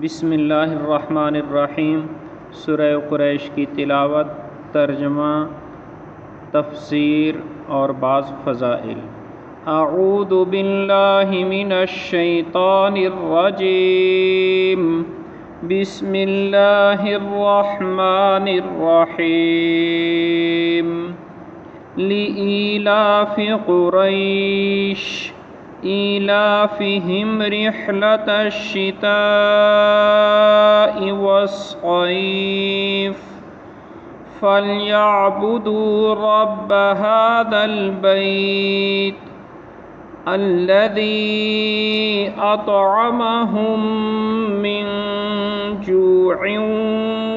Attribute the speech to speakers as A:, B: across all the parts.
A: بسم اللہ الرحمن الرحیم۔ سورہ قریش کی تلاوت، ترجمہ، تفسیر اور بعض فضائل۔ اعوذ باللہ من الشیطان الرجیم، بسم اللہ الرحمن الرحیم۔ لإیلاف قریش إيلافهم رحلة الشتاء والصيف فليعبدوا رب هذا البيت الذي أطعمهم من جوع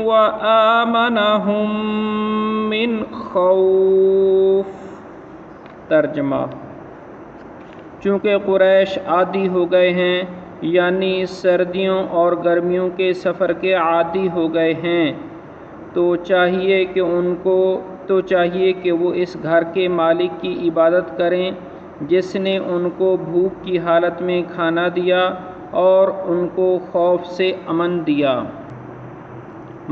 A: وآمنهم من خوف۔ ترجمہ: چونکہ قریش عادی ہو گئے ہیں، یعنی سردیوں اور گرمیوں کے سفر کے عادی ہو گئے ہیں، تو چاہیے کہ وہ اس گھر کے مالک کی عبادت کریں جس نے ان کو بھوک کی حالت میں کھانا دیا اور ان کو خوف سے امن دیا۔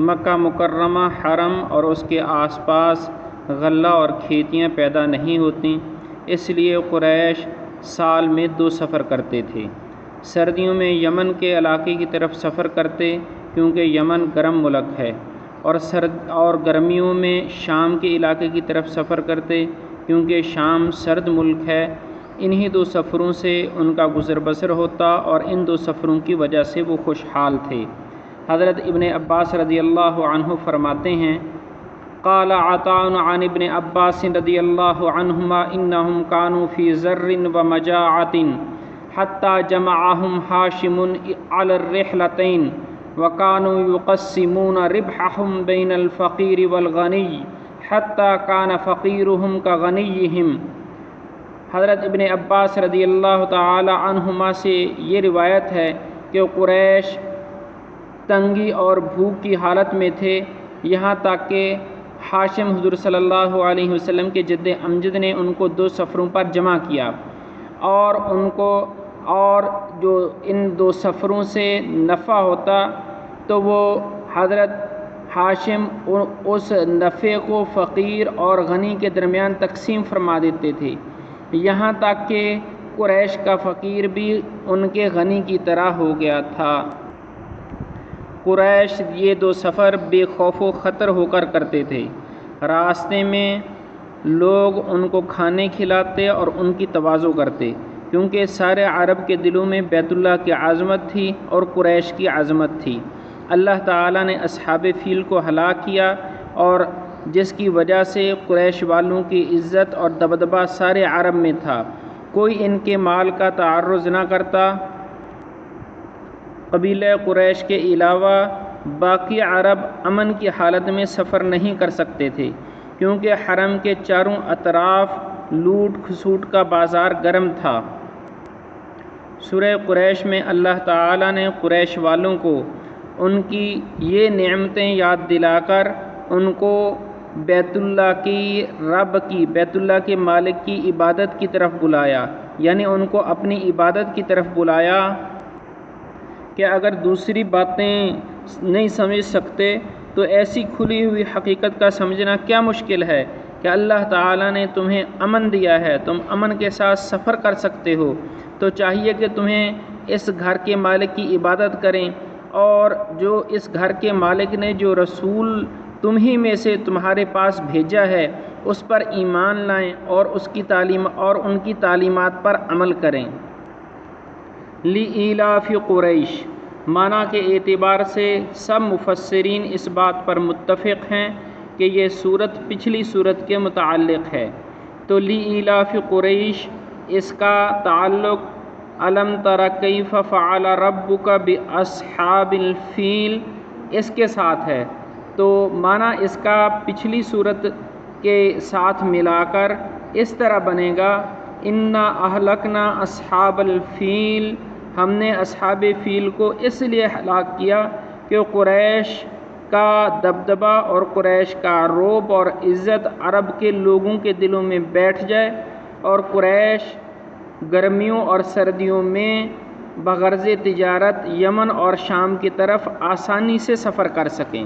A: مکہ مکرمہ حرم اور اس کے آس پاس غلہ اور کھیتیاں پیدا نہیں ہوتیں، اس لیے قریش سال میں 2 سفر کرتے تھے۔ سردیوں میں یمن کے علاقے کی طرف سفر کرتے کیونکہ یمن گرم ملک ہے، اور گرمیوں میں شام کے علاقے کی طرف سفر کرتے کیونکہ شام سرد ملک ہے۔ انہی 2 سفروں سے ان کا گزر بسر ہوتا اور ان 2 سفروں کی وجہ سے وہ خوشحال تھے۔ حضرت ابن عباس رضی اللہ عنہ فرماتے ہیں، قال عطاء عن ابن عباس رضی اللہ عنہما انہم كانوا فی ضر ومجاعۃ حتی جمعہم ہاشم علی الرحلتین وكانوا يقسمون ربحهم بین الفقیر والغنی حتی کان فقیرہم کغنیہم۔ حضرت ابن عباس رضی اللہ تعالی عنہما سے یہ روایت ہے کہ قریش تنگی اور بھوک کی حالت میں تھے، یہاں تک کہ ہاشم حضور صلی اللہ علیہ وسلم کے جد امجد نے ان کو 2 سفروں پر جمع کیا، اور جو ان 2 سفروں سے نفع ہوتا تو وہ حضرت ہاشم اس نفع کو فقیر اور غنی کے درمیان تقسیم فرما دیتے تھے، یہاں تک کہ قریش کا فقیر بھی ان کے غنی کی طرح ہو گیا تھا۔ قریش یہ 2 سفر بے خوف و خطر ہو کر کرتے تھے۔ راستے میں لوگ ان کو کھانے کھلاتے اور ان کی تواضع کرتے، کیونکہ سارے عرب کے دلوں میں بیت اللہ کی عظمت تھی اور قریش کی عظمت تھی۔ اللہ تعالیٰ نے اصحاب فیل کو ہلاک کیا، اور جس کی وجہ سے قریش والوں کی عزت اور دبدبہ سارے عرب میں تھا، کوئی ان کے مال کا تعرض نہ کرتا۔ قبیلہ قریش کے علاوہ باقی عرب امن کی حالت میں سفر نہیں کر سکتے تھے، کیونکہ حرم کے چاروں اطراف لوٹ کھسوٹ کا بازار گرم تھا۔ سورہ قریش میں اللہ تعالیٰ نے قریش والوں کو ان کی یہ نعمتیں یاد دلا کر ان کو بیت اللہ کے مالک کی عبادت کی طرف بلایا، یعنی ان کو اپنی عبادت کی طرف بلایا کہ اگر دوسری باتیں نہیں سمجھ سکتے تو ایسی کھلی ہوئی حقیقت کا سمجھنا کیا مشکل ہے کہ اللہ تعالیٰ نے تمہیں امن دیا ہے، تم امن کے ساتھ سفر کر سکتے ہو، تو چاہیے کہ تمہیں اس گھر کے مالک کی عبادت کریں، اور جو اس گھر کے مالک نے جو رسول تمہیں میں سے تمہارے پاس بھیجا ہے اس پر ایمان لائیں اور ان کی تعلیمات پر عمل کریں۔ لإیلاف قریش معنی کے اعتبار سے سب مفسرین اس بات پر متفق ہیں کہ یہ صورت پچھلی صورت کے متعلق ہے، تو لإیلاف قریش اس کا تعلق الم تر کیف فعل ربک باصحاب الفیل اس کے ساتھ ہے، تو معنی اس کا پچھلی صورت کے ساتھ ملا کر اس طرح بنے گا، انا اہلکنا اصحاب الفیل، ہم نے اصحاب فیل کو اس لیے ہلاک کیا کہ قریش کا دبدبہ اور قریش کا رعب اور عزت عرب کے لوگوں کے دلوں میں بیٹھ جائے، اور قریش گرمیوں اور سردیوں میں بغرض تجارت یمن اور شام کی طرف آسانی سے سفر کر سکیں۔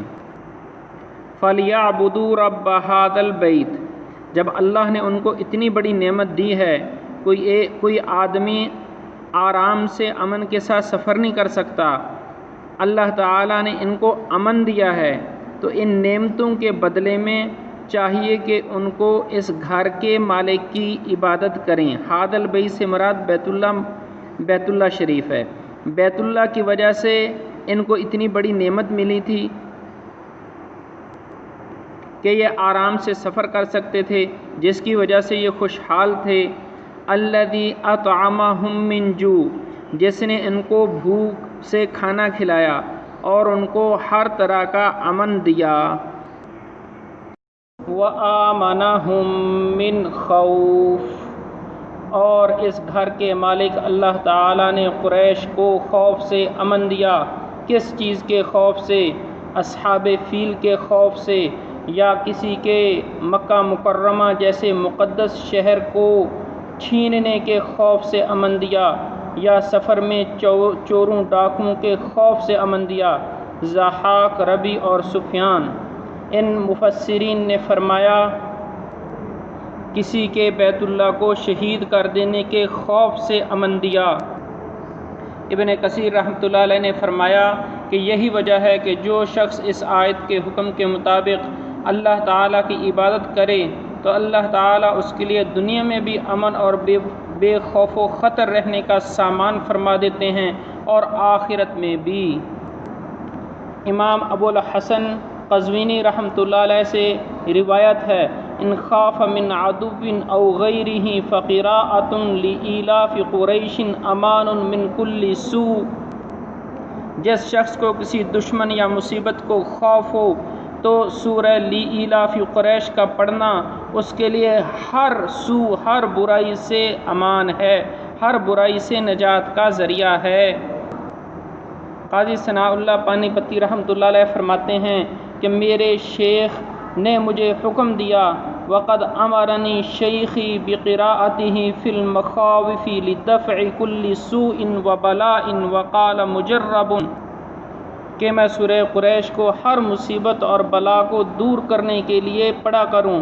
A: فَلْيَعْبُدُوا رَبَّ هَذَا الْبَيْتِ، جب اللہ نے ان کو اتنی بڑی نعمت دی ہے، کوئی آدمی آرام سے امن کے ساتھ سفر نہیں کر سکتا، اللہ تعالیٰ نے ان کو امن دیا ہے، تو ان نعمتوں کے بدلے میں چاہیے کہ ان کو اس گھر کے مالک کی عبادت کریں۔ هَذَا الْبَيْتِ سے مراد بیت اللہ شریف ہے۔ بیت اللہ کی وجہ سے ان کو اتنی بڑی نعمت ملی تھی کہ یہ آرام سے سفر کر سکتے تھے، جس کی وجہ سے یہ خوشحال تھے۔ الذی اطعمہم من جوع، جس نے ان کو بھوک سے کھانا کھلایا اور ان کو ہر طرح کا امن دیا۔ وآمنہم من خوف، اور اس گھر کے مالک اللہ تعالیٰ نے قریش کو خوف سے امن دیا۔ کس چیز کے خوف سے؟ اصحاب فیل کے خوف سے، یا کسی کے مکہ مکرمہ جیسے مقدس شہر کو چھیننے کے خوف سے امن دیا، یا سفر میں چوروں ڈاکوؤں کے خوف سے امن دیا۔ ضحاک، ربی اور سفیان، ان مفسرین نے فرمایا کسی کے بیت اللہ کو شہید کر دینے کے خوف سے امن دیا۔ ابن کثیر رحمۃ اللہ علیہ نے فرمایا کہ یہی وجہ ہے کہ جو شخص اس آیت کے حکم کے مطابق اللہ تعالیٰ کی عبادت کرے تو اللہ تعالیٰ اس کے لیے دنیا میں بھی امن اور بے خوف و خطر رہنے کا سامان فرما دیتے ہیں، اور آخرت میں بھی۔ امام ابو الحسن قزوینی رحمۃ اللہ علیہ سے روایت ہے، ان خاف من عدو او غیرہ فقراءۃ لإیلاف قریش امان من کل سوء، جس شخص کو کسی دشمن یا مصیبت کو خوف ہو تو سورہ لإیلاف قریش کا پڑھنا اس کے لیے ہر سوء، ہر برائی سے امان ہے، ہر برائی سے نجات کا ذریعہ ہے۔ قاضی ثناء اللہ پانی پتی رحمۃ اللہ علیہ فرماتے ہیں کہ میرے شیخ نے مجھے حکم دیا، وقد امرنی شیخی بقراءتہ فی المخاوف لدفع کل سوء وبلاء وقال مجرب، کہ میں سورہ قریش کو ہر مصیبت اور بلا کو دور کرنے کے لیے پڑھا کروں۔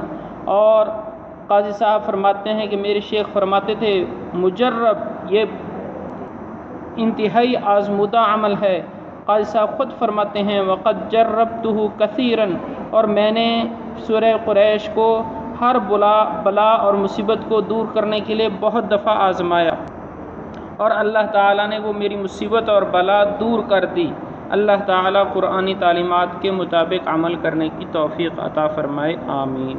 A: اور قاضی صاحب فرماتے ہیں کہ میرے شیخ فرماتے تھے مجرب یہ انتہائی آزمودہ عمل ہے۔ قاضی صاحب خود فرماتے ہیں وقد جربتہ کثیرا، اور میں نے سورہ قریش کو ہر بلا اور مصیبت کو دور کرنے کے لیے بہت دفعہ آزمایا، اور اللہ تعالیٰ نے وہ میری مصیبت اور بلا دور کر دی۔ اللہ تعالیٰ قرآنی تعلیمات کے مطابق عمل کرنے کی توفیق عطا فرمائے، آمین۔